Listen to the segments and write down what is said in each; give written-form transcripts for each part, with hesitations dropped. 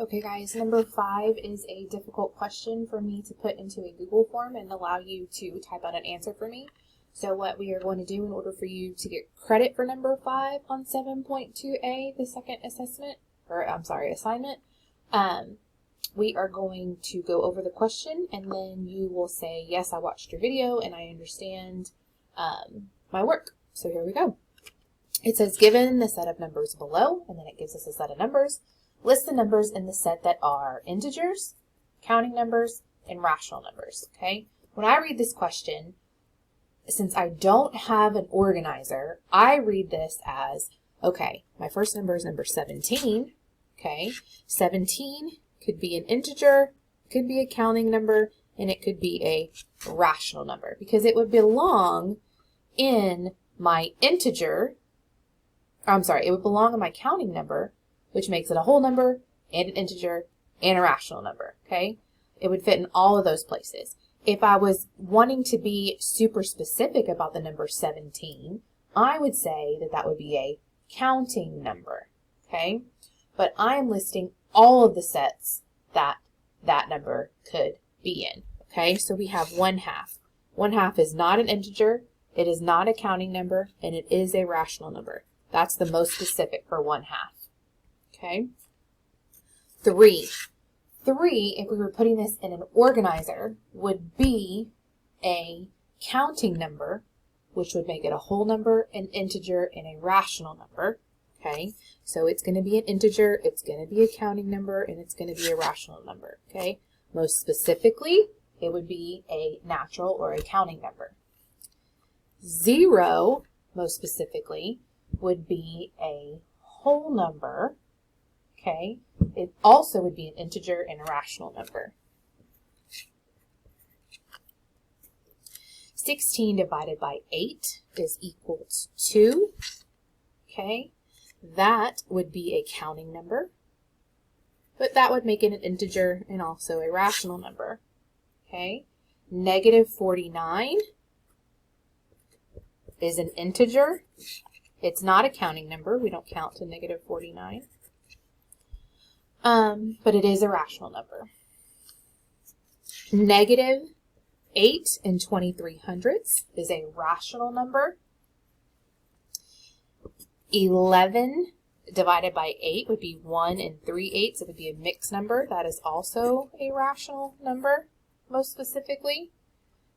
Okay guys, number 5 is a difficult question for me to put into a Google form and allow you to type out an answer for me. So what we are going to do in order for you to get credit for number 5 on 7.2a, the second assignment, we are going to go over the question and then you will say, yes, I watched your video and I understand my work. So here we go. It says, given the set of numbers below, and then it gives us a set of numbers. List the numbers in the set that are integers, counting numbers, and rational numbers, okay? When I read this question, since I don't have an organizer, I read this as, okay, my first number is number 17, okay? 17 could be an integer, could be a counting number, and it could be a rational number because it would belong in my integer, it would belong in my counting number, which makes it a whole number and an integer and a rational number, okay? It would fit in all of those places. If I was wanting to be super specific about the number 17, I would say that that would be a counting number, okay? But I am listing all of the sets that that number could be in, okay? So we have 1/2. 1/2 is not an integer, it is not a counting number, and it is a rational number. That's the most specific for 1/2. Okay. 3. 3, if we were putting this in an organizer, would be a counting number, which would make it a whole number, an integer, and a rational number. Okay. So it's going to be an integer, it's going to be a counting number, and it's going to be a rational number. Okay. Most specifically, it would be a natural or a counting number. 0, most specifically, would be a whole number. Okay, it also would be an integer and a rational number. 16 divided by 8 is equal to 2. Okay, that would be a counting number, but that would make it an integer and also a rational number. Okay, negative 49 is an integer. It's not a counting number. We don't count to negative 49. But it is a rational number. Negative 8 and 23/100 is a rational number. 11 divided by 8 would be 1 and 3/8. It would be a mixed number. That is also a rational number, most specifically.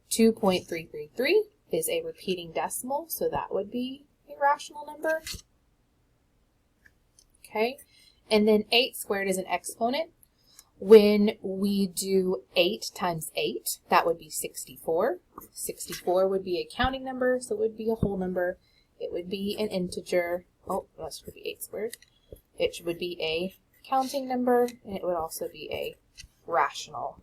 2.333 is a repeating decimal, so that would be a rational number. Okay. And then 8 squared is an exponent. When we do 8 times 8, that would be 64. 64 would be a counting number, so it would be a whole number. It would be an integer. Oh, that should be 8 squared. It would be a counting number, and it would also be a rational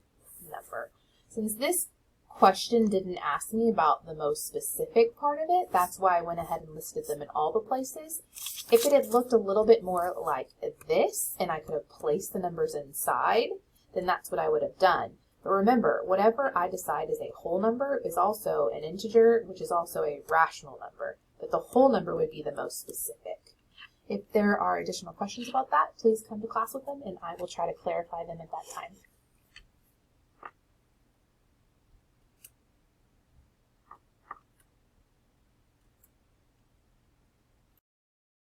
number. Since this question didn't ask me about the most specific part of it, that's why I went ahead and listed them in all the places. If it had looked a little bit more like this, and I could have placed the numbers inside, then that's what I would have done. But remember, whatever I decide is a whole number is also an integer, which is also a rational number. But the whole number would be the most specific. If there are additional questions about that, please come to class with them, and I will try to clarify them at that time.